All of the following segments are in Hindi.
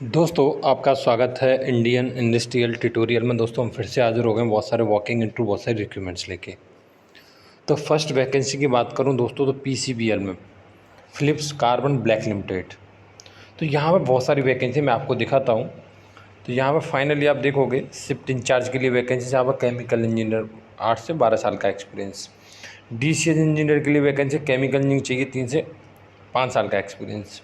दोस्तों आपका स्वागत है इंडियन इंडस्ट्रियल ट्यूटोरियल में। दोस्तों हम फिर से हाजिर हो गए बहुत सारे वॉकिंग इंटरव्यू बहुत सारे रिक्रूटमेंट्स लेके। तो फर्स्ट वैकेंसी की बात करूं दोस्तों तो पीसीबीएल में फिलिप्स कार्बन ब्लैक लिमिटेड। तो यहाँ पे बहुत सारी वैकेंसी मैं आपको दिखाता हूँ। तो यहाँ पे फाइनली आप देखोगे शिफ्ट इंचार्ज के लिए वैकेंसी, जहाँ पर केमिकल इंजीनियर 8 से 12 साल का एक्सपीरियंस। डीसीएस इंजीनियर के लिए वैकेंसी केमिकल इंजीनियर चाहिए 3 से 5 साल का एक्सपीरियंस।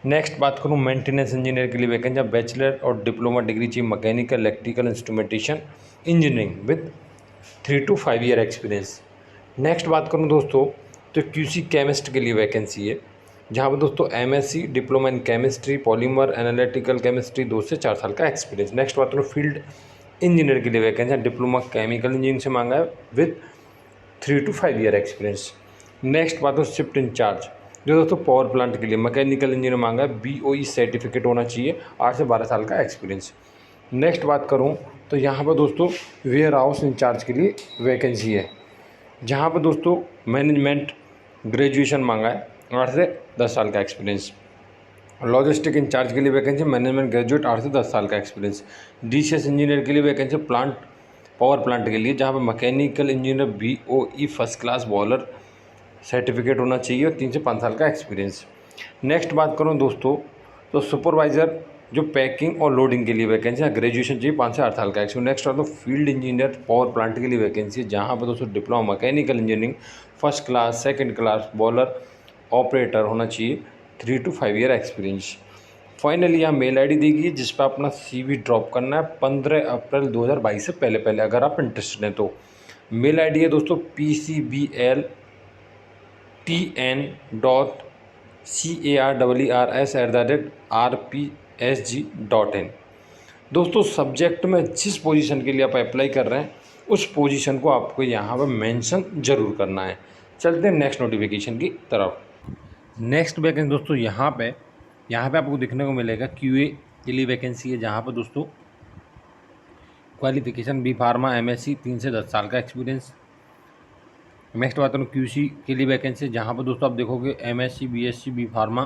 नेक्स्ट बात करूँ मेंटेनेंस इंजीनियर के लिए वैकेंसी, बैचलर और डिप्लोमा डिग्री चाहिए mechanical electrical instrumentation engineering with 3 to 5 year experience. Next बात करूँ दोस्तों तो क्यूसी केमिस्ट के लिए वैकेंसी है, जहाँ पर दोस्तों MSc diploma in chemistry polymer analytical chemistry 2 से 4 साल का एक्सपीरियंस। नेक्स्ट बात करूँ फील्ड इंजीनियर के लिए वैकेंसी, डिप्लोमा केमिकल इंजीनियरिंग से मांगा है with 3 to 5 year experience. Next बात करूँ शिफ्ट इंचार्ज, जो दोस्तों पावर प्लांट के लिए मैकेनिकल इंजीनियर मांगा है, बीओई सर्टिफिकेट होना चाहिए, 8 से 12 साल का एक्सपीरियंस। नेक्स्ट बात करूं तो यहाँ पर दोस्तों वेयर हाउस इंचार्ज के लिए वैकेंसी है, जहाँ पर दोस्तों मैनेजमेंट ग्रेजुएशन मांगा है, 8 से 10 साल का एक्सपीरियंस। लॉजिस्टिक इंचार्ज के लिए वैकेंसी मैनेजमेंट ग्रेजुएट 8 से 10 साल का एक्सपीरियंस। डीसीएस इंजीनियर के लिए वैकेंसी प्लांट पावर प्लांट के लिए, जहाँ पर mechanical engineer BOE first class boiler certificate होना चाहिए और 3 से 5 साल का एक्सपीरियंस। नेक्स्ट बात करूँ दोस्तों तो सुपरवाइज़र जो पैकिंग और लोडिंग के लिए वैकेंसी है, ग्रेजुएशन चाहिए 5 से 8 साल का एक्सपीरियंस। नेक्स्ट बात फील्ड इंजीनियर पावर प्लांट के लिए वैकेंसी है, जहाँ पर दोस्तों diploma mechanical engineering first class second class boiler operator होना चाहिए, 3 to 5 ईयर एक्सपीरियंस। फाइनली यहाँ मेल आईडी दी गई है जिस पर अपना सीवी ड्रॉप करना है 15 अप्रैल 2022 से पहले अगर आप इंटरेस्टेड हैं तो। मेल आईडी है दोस्तों PCBL TN.CARRS@rpsg.in। दोस्तों सब्जेक्ट में जिस पोजीशन के लिए आप अप्लाई कर रहे हैं उस पोजीशन को आपको यहाँ पर मेंशन जरूर करना है। चलते हैं नेक्स्ट नोटिफिकेशन की तरफ। नेक्स्ट वैकेंसी दोस्तों यहाँ पे आपको देखने को मिलेगा क्यूए के लिए वैकेंसी है, जहाँ पर दोस्तों क्वालिफिकेशन बी फार्मा एमएससी 3 से 10 साल का एक्सपीरियंस। नेक्स्ट बात करूँ क्यूसी के लिए वैकेंसी, जहाँ पर दोस्तों आप देखोगे एमएससी बीएससी बी फार्मा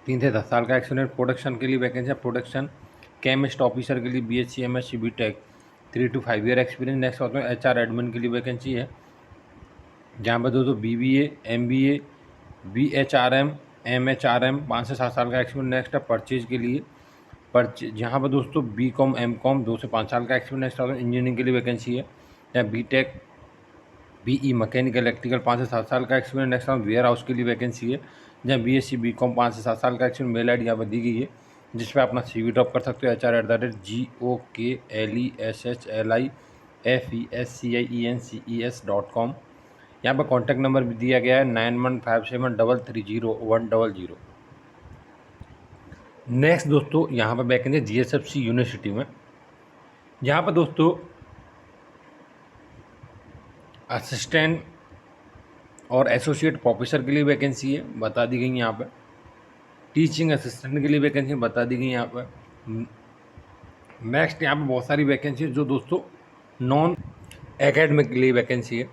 3 से 10 साल का एक्सपीरियंस। प्रोडक्शन के लिए वैकेंसी है प्रोडक्शन केमिस्ट ऑफिसर के लिए BSc MSc BTech 3 to 5 year experience. Next बात करूँ एचआर एडमिन के लिए वैकेंसी है, जहाँ पर दोस्तों बीबीए एमबीए बीएचआरएम एमएचआरएम 5 से 7 साल का एक्सपीरियंस। नेक्स्ट है परचेज के लिए जहाँ पर दोस्तों बीकॉम एमकॉम 2 से 5 साल का एक्सपीरियंस। नेक्स्ट इंजीनियरिंग के लिए वैकेंसी है, या बीटेक बीई मैकेनिकल इलेक्ट्रिकल 5 से 7 साल का एक्सपीरियंस। नेक्स्ट वेयर हाउस के लिए वैकेंसी है, जहाँ बीएससी बीकॉम 5 से 7 साल का एक्सपीरियंस। मेल आईडी यहाँ पर दी गई है जिस पर अपना सीवी ड्रॉप कर सकते हो, HR@GOKLESHLIFESCIENCES.com। यहाँ पर कॉन्टैक्ट नंबर भी दिया गया है 9157330100। नेक्स्ट दोस्तों यहाँ पर वैकेंसी GSFC यूनिवर्सिटी में, जहाँ पर दोस्तों असिस्टेंट और एसोसिएट प्रोफेसर के लिए वैकेंसी है, बता दी गई यहाँ पर। टीचिंग असिस्टेंट के लिए वैकेंसी बता दी गई यहाँ पर। नेक्स्ट यहाँ पर बहुत सारी वैकेंसी है जो दोस्तों नॉन एकेडमिक के लिए वैकेंसी है,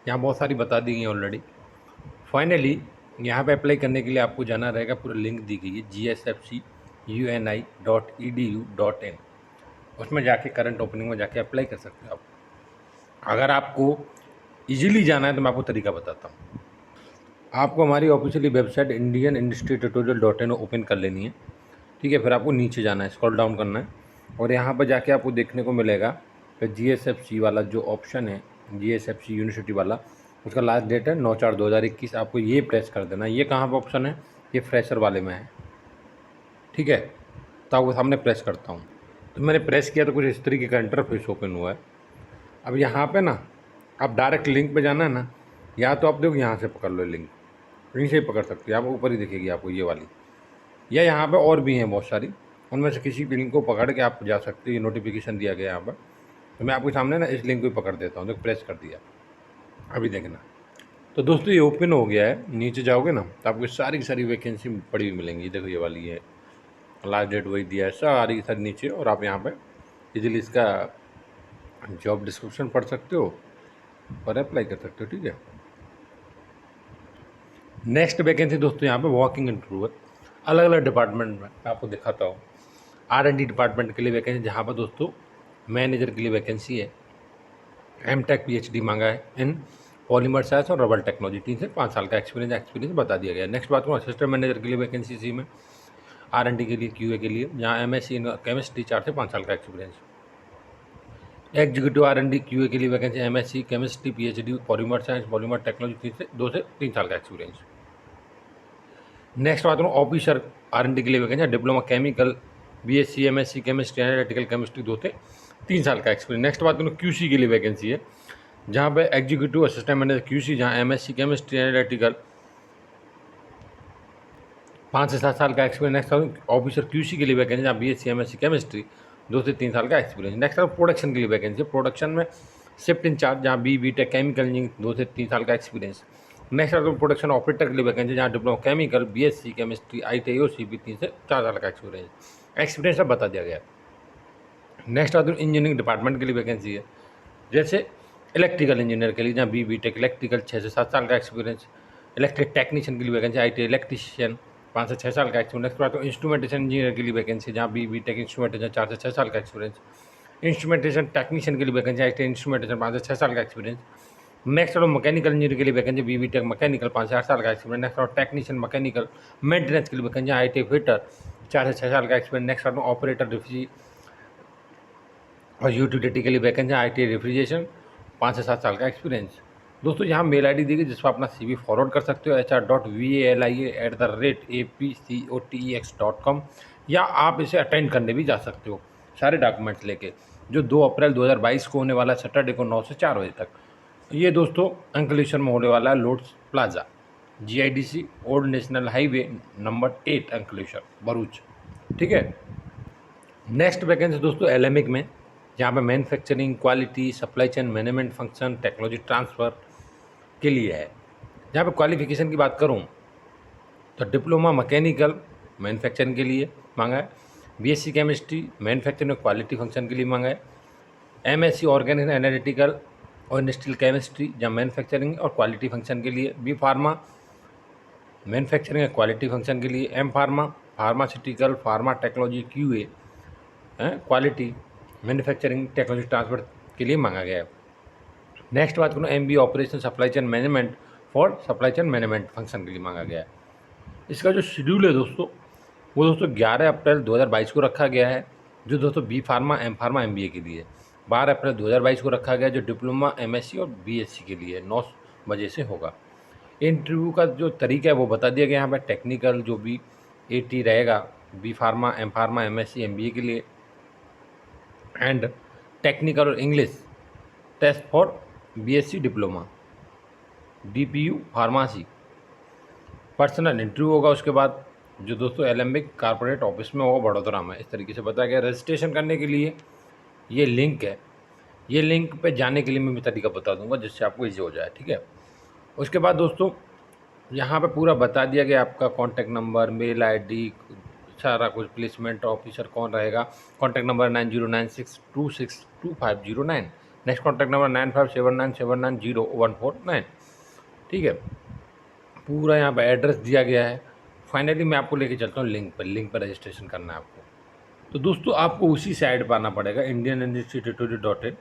यहाँ बहुत सारी बता दी गई ऑलरेडी। फाइनली यहाँ पे अप्लाई करने के लिए आपको जाना रहेगा, पूरा लिंक दी गई है gsfcuni.edu.in। उसमें जाके करंट ओपनिंग में जाके अप्लाई कर सकते हो आप। अगर आपको इजीली जाना है तो मैं आपको तरीका बताता हूँ। आपको हमारी ऑफिशियली वेबसाइट indianindustrytutorial.in ओपन कर लेनी है, ठीक है। फिर आपको नीचे जाना है, स्क्रॉल डाउन करना है और यहाँ पर जाके आपको देखने को मिलेगा कि GSFC वाला जो ऑप्शन है GSFC यूनिवर्सिटी वाला, उसका लास्ट डेट है 9/4/2021। आपको ये प्रेस कर देना है। ये कहाँ पर ऑप्शन है, ये फ्रेशर वाले में है, ठीक है। तो आपको सामने प्रेस करता हूँ, तो मैंने प्रेस किया तो कुछ इस तरीके का इंटरफेस ओपन हुआ है। अब यहाँ पे ना आप डायरेक्ट लिंक पे जाना है ना, या तो आप देखो यहाँ से पकड़ लो लिंक, यहीं से ही पकड़ सकते हो, यहाँ पर ऊपर ही दिखेगी आपको ये वाली, या यहाँ पे और भी हैं बहुत सारी, उनमें से किसी भी लिंक को पकड़ के आप जा सकते हो। ये नोटिफिकेशन दिया गया यहाँ पर, तो मैं आपके सामने ना इस लिंक को पकड़ देता हूँ। तो प्रेस कर दिया, अभी देखना। तो दोस्तों ये ओपन हो गया है, नीचे जाओगे ना तो आपको सारी की सारी वैकेंसी पड़ी हुई मिलेंगी। देखो ये वाली है, लास्ट डेट वही दिया है, सारी की सारी नीचे। और आप यहाँ पर इजीली इसका जॉब डिस्क्रिप्शन पढ़ सकते हो और अप्लाई कर सकते हो, ठीक है। नेक्स्ट वैकेंसी दोस्तों यहाँ पे वॉकिंग इंटरव्यू है, अलग अलग डिपार्टमेंट में मैं आपको दिखाता हूँ। R&D डिपार्टमेंट के लिए वैकेंसी, जहाँ पर दोस्तों मैनेजर के लिए वैकेंसी है। एमटेक PhD मांगा है इन पॉलीमर साइंस और रबर टेक्नोलॉजी, 3 से 5 साल का एक्सपीरियंस बता दिया गया है। नेक्स्ट बात करूँ असिस्टेंट मैनेजर के लिए वैकेंसी इसी में, R&D के लिए, QA के लिए, जहाँ MSc इन केमिस्ट्री 4 से 5 साल का एक्सपीरियंस। एग्जीक्यूटिव R&D QA के लिए vacancy MSc chemistry PhD polymer science polymer technology, 2 से 3 साल का एक्सपीरियंस। नेक्स्ट बात करूँ ऑफिसर R&D के लिए vacancy diploma chemical BSc MSc chemistry analytical chemistry, 2 से 3 साल का एक्सपीरियंस। नेक्स्ट बात करूँ QC के लिए वैकेंसी है, जहाँ पे एग्जीक्यूटिव असिस्टेंट मैनेजर QC, जहाँ MSc केमिस्ट्री एनालिटिकल 5 से 7 साल का एक्सपीरियंस। नेक्स्ट ऑफिसर QC के लिए वैकेंसी, जहाँ BSc MSc केमिस्ट्री 2 से 3 साल का एक्सपीरियंस। नेक्स्ट प्रोडक्शन के लिए वैकेंसी, प्रोडक्शन में शिफ्ट इंचार्ज, जहाँ BTech केमिकल इंजीनियरिंग 2 से 3 साल का एक्सपीरियंस। नेक्स्ट प्रोडक्शन ऑपरेटर के लिए वैकेंसी, जहाँ diploma chemical BSc chemistry ITI और CP 3 से 4 साल का एक्सपीरियंस सब बता दिया गया। नेक्स्ट इंजीनियरिंग डिपार्टमेंट के लिए वैकेंसी है, जैसे इलेक्ट्रिकल इंजीनियर के लिए, जहाँ BTech इलेक्ट्रिकल 6 से 7 साल का एक्सपीरियंस। इलेक्ट्रिक टेक्नीशियन के लिए वैकेंसी ITI इलेक्ट्रीशियन 5 से 6 साल का एक्सपीरियंस। नेक्स्ट बात इंस्ट्रूमेंटेशन इंजीनियर के लिए वैकेंसी, जहाँ BTech इंस्ट्रूमेंटेशन 4 से 6 साल का एक्सपीरियंस। इंस्ट्रूमेंटेशन टेक्नीशियन के लिए वैकेंसी ITI इंस्ट्रूमेंटेशन 5 से 6 साल का एक्सपीरियंस। नेक्स्ट मैकेनिकल इंजीनियर के लिए वैकेंसी BTech मैकेनिकल 5 से 8 साल का experience. Next technician mechanical maintenance के लिए वैकेंसी ITI फिटर 4 से 6 साल का एक्सपीरियंस। नेक्स्ट ऑपरेटर रेफ्रिजरेशन और यूटिलिटी के लिए वैकेंसी ITI रेफ्रिजरेशन 5 से 7 साल का एक्सपीरियंस। दोस्तों यहाँ मेल ID दी गई जिस पर अपना CV फॉरवर्ड कर सकते हो hr.valia@apcotex.com, या आप इसे अटेंड करने भी जा सकते हो सारे डॉक्यूमेंट्स लेके, जो 2 अप्रैल 2022 को होने वाला है, सैटरडे को 9 से 4 बजे तक। ये दोस्तों अंकलेश्वर में होने वाला है, loads plaza, GIDC old national highway number 8 Ankleshwar Bharuch. ठीक है। नेक्स्ट वैकेंसी दोस्तों LMIC में, जहाँ पे manufacturing quality supply chain management function technology transfer के लिए है। जहाँ पे क्वालिफिकेशन की बात करूँ तो डिप्लोमा मैकेनिकल मैन्युफैक्चरिंग के लिए मांगा है, BSc chemistry manufacturing quality function के लिए मांगा है, MSc ऑर्गेनिक एनालिटिकल और इंडस्ट्रियल केमिस्ट्री, जहाँ मैन्युफैक्चरिंग और क्वालिटी फंक्शन के लिए, B फार्मा मैन्युफैक्चरिंग और क्वालिटी फंक्शन के लिए, M pharma pharmaceutical pharma technology QA quality manufacturing technology transfer के लिए मांगा गया है। नेक्स्ट बात करूँ MBA operation supply chain management for supply chain management function के लिए मांगा गया है। इसका जो शेड्यूल है दोस्तों, वो दोस्तों 11 अप्रैल 2022 को रखा गया है, जो दोस्तों B pharma M pharma MBA के लिए। 12 अप्रैल 2022 को रखा गया जो डिप्लोमा MSc और BSc के लिए 9 बजे से होगा। इंटरव्यू का जो तरीका है वो बता दिया गया यहाँ पर। टेक्निकल जो भी AT रहेगा B pharma M pharma MSc MBA के लिए, एंड टेक्निकल और English test for BSc diploma DPU pharmacy. Personal interview होगा उसके बाद, जो दोस्तों LMIC कॉर्पोरेट ऑफिस में होगा बड़ोदरा में। इस तरीके से बताया गया। रजिस्ट्रेशन करने के लिए ये लिंक है, ये लिंक पे जाने के लिए मैं तरीका बता दूंगा जिससे आपको ईजी हो जाए। ठीक है। उसके बाद दोस्तों यहाँ पे पूरा बता दिया गया, आपका कॉन्टैक्ट नंबर मेल ID सारा कुछ, प्लेसमेंट ऑफिसर कौन रहेगा, contact number 9096262509, next contact number 9579790149। ठीक है। पूरा यहाँ पर एड्रेस दिया गया है। फाइनली मैं आपको लेके चलता हूँ लिंक पर रजिस्ट्रेशन करना है आपको। तो दोस्तों आपको उसी साइड पर आना पड़ेगा, indianinstitute.in।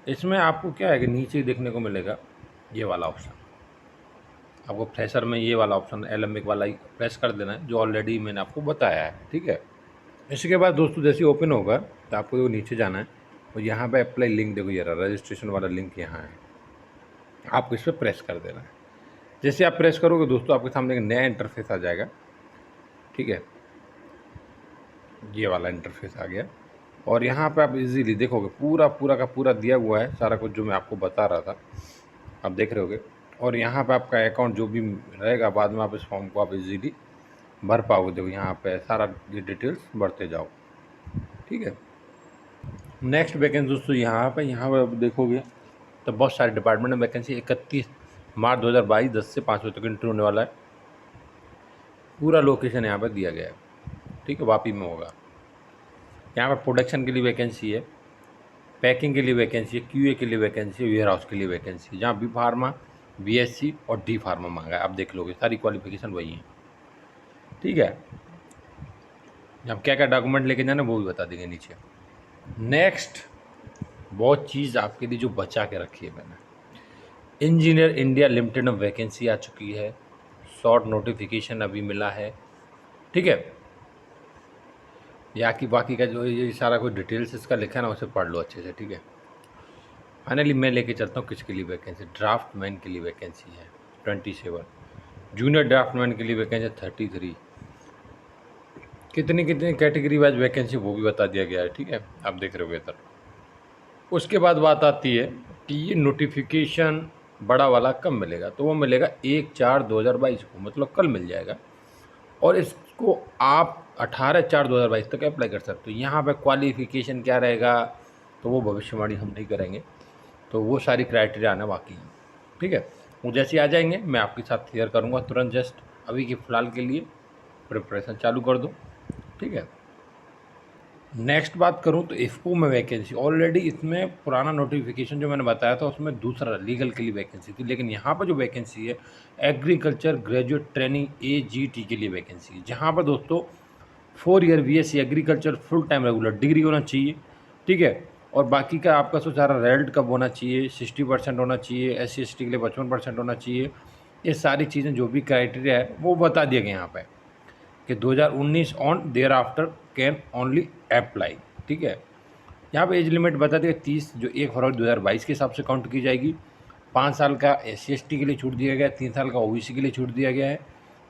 इसमें आपको क्या है कि नीचे देखने को मिलेगा ये वाला ऑप्शन, आपको फ्रेशर में ये वाला ऑप्शन LMIC वाला ही प्रेस कर देना है, जो ऑलरेडी मैंने आपको बताया है। ठीक है। इसके बाद दोस्तों जैसे ओपन होगा तो आपको वो नीचे जाना है और यहाँ पे अप्लाई लिंक, देखो ये रहा रजिस्ट्रेशन वाला लिंक यहाँ है, आपको इस पर प्रेस कर देना है। जैसे आप प्रेस करोगे दोस्तों आपके सामने एक नया इंटरफेस आ जाएगा। ठीक है। ये वाला इंटरफेस आ गया और यहाँ पे आप इजीली देखोगे पूरा का पूरा दिया हुआ है सारा कुछ जो मैं आपको बता रहा था, आप देख रहे होगे। और यहाँ पे आपका अकाउंट जो भी रहेगा बाद में आप इस फॉर्म को आप इजीली भर पाओगे। देखो यहाँ पे सारा ये डिटेल्स भरते जाओ। ठीक है। नेक्स्ट वैकेंसी दोस्तों यहाँ पे आप देखोगे तो बहुत सारे डिपार्टमेंट में वैकेंसी 31 मार्च 2022 10 से 5 बजे तक इंटरव्यू होने वाला है। पूरा लोकेशन यहाँ पर दिया गया है। ठीक है। वापी में होगा। यहाँ पर प्रोडक्शन के लिए वैकेंसी है, पैकिंग के लिए वैकेंसी है, QA के लिए वैकेंसी है, वेयर हाउस के लिए वैकेंसी है, जहाँ B फार्मा BSc और D फार्मा मांगा है। आप देख लोगे सारी क्वालिफिकेशन वही है। ठीक है। अब क्या क्या डॉक्यूमेंट लेके जाना वो भी बता देंगे नीचे। नेक्स्ट बहुत चीज़ आपके लिए जो बचा के रखी है मैंने, इंजीनियर इंडिया लिमिटेड में वैकेंसी आ चुकी है, शॉर्ट नोटिफिकेशन अभी मिला है, ठीक है। या कि बाकी का जो ये सारा कुछ डिटेल्स इसका लिखा है ना उसे पढ़ लो अच्छे से, ठीक है। फाइनली मैं लेके चलता हूँ किसके लिए वैकेंसी, ड्राफ्टमैन के लिए वैकेंसी है 27, जूनियर ड्राफ्टमैन के लिए वैकेंसी 33, कितनी कितनी कैटेगरी वाइज वैकेंसी वो भी बता दिया गया है, ठीक है, आप देख रहे हो इधर। उसके बाद बात आती है कि ये नोटिफिकेशन बड़ा वाला कब मिलेगा, तो वो मिलेगा 1/4/2022 को, मतलब कल मिल जाएगा। और इसको आप 18/4/2022 तक अप्लाई कर सकते हो। यहाँ पे क्वालिफिकेशन क्या रहेगा तो वो भविष्यवाणी हम नहीं करेंगे, तो वो सारी क्राइटेरिया आना बाकी है, ठीक है। वो जैसे आ जाएंगे मैं आपके साथ क्लियर करूँगा तुरंत, जस्ट अभी के फ़िलहाल के लिए प्रिपरेशन चालू कर दो, ठीक है। नेक्स्ट बात करूं तो इफ़को में वैकेंसी ऑलरेडी, इसमें पुराना नोटिफिकेशन जो मैंने बताया था उसमें दूसरा लीगल के लिए वैकेंसी थी, लेकिन यहाँ पर जो वैकेंसी है एग्रीकल्चर ग्रेजुएट ट्रेनिंग AGT के लिए वैकेंसी है, जहाँ पर दोस्तों 4 year BSc agriculture full time regular degree होना चाहिए, ठीक है। और बाकी का आपका सो सारा रेल्ट कब होना चाहिए, 60% होना चाहिए, SC ST के लिए 55% होना चाहिए। ये सारी चीज़ें जो भी क्राइटेरिया है वो बता दिए गए यहाँ पर कि 2019 on their after can only apply, ठीक है। यहाँ पे एज लिमिट बता दिया 30, जो 1 फरवरी 2022 के हिसाब से काउंट की जाएगी। 5 साल का SC ST के लिए छूट दिया गया है, 3 साल का OBC के लिए छूट दिया गया है।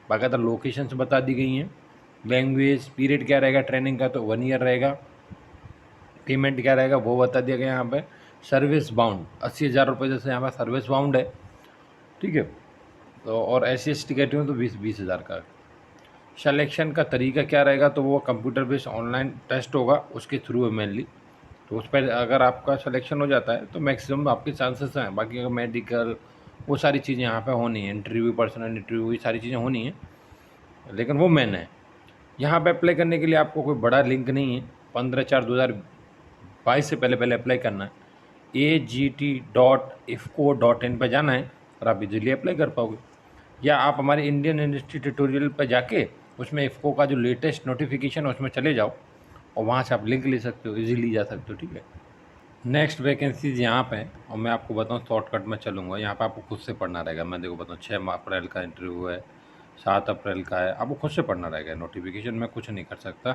बाकायदा लोकेशंस बता दी गई हैं। लैंग्वेज पीरियड क्या रहेगा ट्रेनिंग का, तो 1 ईयर रहेगा। पेमेंट क्या रहेगा वो बता दिया गया यहाँ पे। सर्विस बाउंड 80,000 रुपये जैसे यहाँ पर सर्विस बाउंड है, ठीक है। तो और SC ST कैटेगरी में तो 20,000 का। सिलेक्शन का तरीका क्या रहेगा, तो वो कंप्यूटर बेस्ड ऑनलाइन टेस्ट होगा, उसके थ्रू है मेनली। तो उस पर अगर आपका सिलेक्शन हो जाता है तो मैक्सिमम आपके चांसेस हैं। बाकी अगर मेडिकल वो सारी चीज़ें यहाँ पे होनी है, इंटरव्यू पर्सनल इंटरव्यू ये सारी चीज़ें होनी है, लेकिन वो मेन है। यहाँ पे अप्लाई करने के लिए आपको कोई बड़ा लिंक नहीं है, 15/4/2022 से पहले पहले अप्लाई करना है। AGT.IFCO.in पर जाना है और आप इजीली अप्लाई कर पाओगे। या आप हमारे इंडियन इंडस्ट्री ट्यूटोरियल पर जाके उसमें इफ़को का जो लेटेस्ट नोटिफिकेशन है उसमें चले जाओ और वहाँ से आप लिंक ले सकते हो, इजीली जा सकते हो, ठीक है। नेक्स्ट वैकेंसीज यहाँ पे हैं और मैं आपको बताऊँ शॉर्टकट में चलूँगा। यहाँ पे आपको खुद से पढ़ना रहेगा। मैं देखो बताऊँ 6 अप्रैल का इंटरव्यू है, 7 अप्रैल का है, आपको खुद से पढ़ना रहेगा। नोटिफिकेशन में कुछ नहीं कर सकता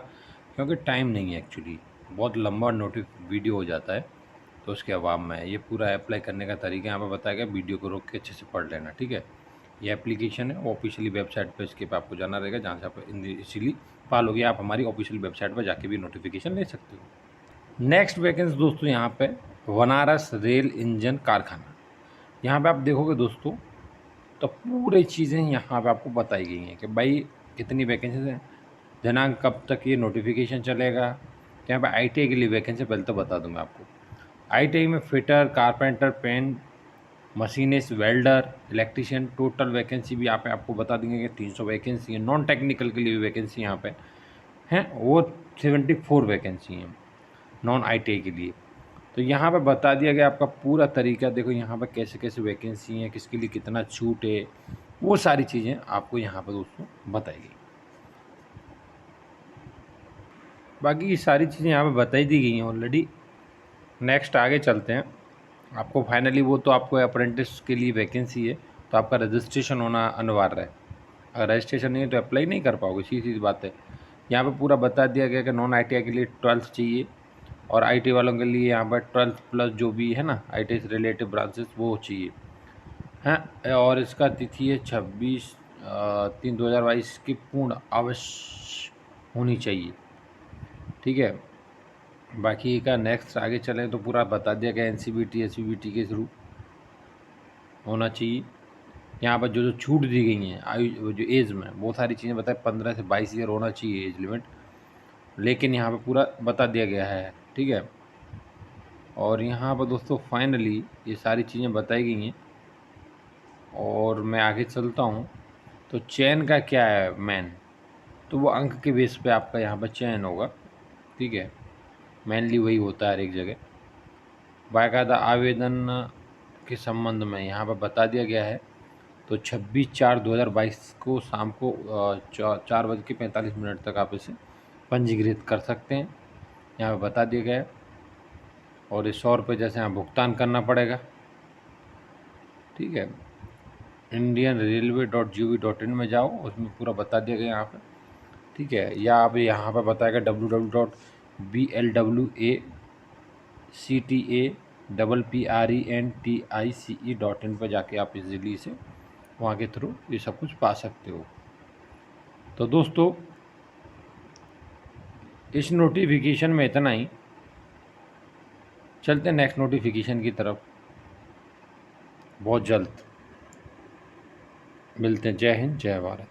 क्योंकि टाइम नहीं है एक्चुअली, बहुत लंबा वीडियो हो जाता है, तो उसके अभाव में ये पूरा अप्लाई करने का तरीका यहाँ पर बताया गया। वीडियो को रोक के अच्छे से पढ़ लेना, ठीक है। ये एप्लीकेशन है वो ऑफिशियली वेबसाइट पे, इसके पे आपको जाना रहेगा जहाँ से आप इसीली पालोगे। आप हमारी ऑफिशियल वेबसाइट पर जाके भी नोटिफिकेशन ले सकते हो। नेक्स्ट वैकेंसी दोस्तों यहाँ पे बनारस रेल इंजन कारखाना। यहाँ पे आप देखोगे दोस्तों तो पूरी चीज़ें यहाँ पे आपको बताई गई हैं कि भाई कितनी वैकेंसीज हैं, दिनांक कब तक ये नोटिफिकेशन चलेगा। तो यहाँ पे ITI के लिए वैकेंसी पहले तो बता दूँ मैं आपको। ITI में fitter, carpenter, paint, machinist, welder, electrician, total vacancy भी यहाँ पे आपको बता देंगे कि 300 वैकेंसी है। नॉन टेक्निकल के लिए भी वैकेंसी यहाँ पे हैं, वो 74 वैकेंसी हैं नॉन ITI के लिए। तो यहाँ पे बता दिया गया आपका पूरा तरीका। देखो यहाँ पे कैसे कैसे वैकेंसी हैं, किसके लिए कितना छूट है, वो सारी चीज़ें आपको यहाँ पर दोस्तों बताई गई। बाकी ये सारी चीज़ें यहाँ पे बताई दी गई हैं ऑलरेडी। नेक्स्ट आगे चलते हैं। आपको फाइनली वो तो आपको अप्रेंटिस के लिए वैकेंसी है, तो आपका रजिस्ट्रेशन होना अनिवार्य है। अगर रजिस्ट्रेशन नहीं है तो अप्लाई नहीं कर पाओगे, सीधी सी बात है। यहाँ पे पूरा बता दिया गया कि नॉन ITI के लिए 12th चाहिए और IT वालों के लिए यहाँ पर 12th प्लस जो भी है ना ITI से रिलेटिव ब्रांचेस वो चाहिए हैं। और इसका तिथि है 26/3/2022 की पूर्ण अवश्य होनी चाहिए, ठीक है। बाकी का नेक्स्ट आगे चलें तो पूरा बता दिया गया NCVT SCVT के थ्रू होना चाहिए। यहाँ पर जो जो छूट दी गई हैं आयु जो एज में, वो सारी चीज़ें बताए 15 से 22 ईयर होना चाहिए एज लिमिट, लेकिन यहाँ पे पूरा बता दिया गया है, ठीक है। और यहाँ पर दोस्तों फाइनली ये सारी चीज़ें बताई गई हैं और मैं आगे चलता हूँ। तो चयन का क्या है मेन, तो वो अंक के बेस पे आपका यहाँ पर चयन होगा, ठीक है। मेनली वही होता है हर एक जगह। बाकायदा आवेदन के संबंध में यहाँ पर बता दिया गया है। तो 26/4/2022 को शाम को 4:45 तक आप इसे पंजीकृत कर सकते हैं। यहाँ पे बता दिया गया है। और ये 100 रुपये जैसे यहाँ भुगतान करना पड़ेगा। ठीक है, indianrailway.gov.in में जाओ, उसमें पूरा बता दिया गया यहाँ पे। ठीक है, या आप यहाँ पे बताएगा www.blwactaprentice.in पर जाके आप इजीली से वहाँ के थ्रू ये सब कुछ पा सकते हो। तो दोस्तों इस नोटिफिकेशन में इतना ही। चलते हैं नेक्स्ट नोटिफिकेशन की तरफ, बहुत जल्द मिलते हैं। जय हिंद, जय भारत।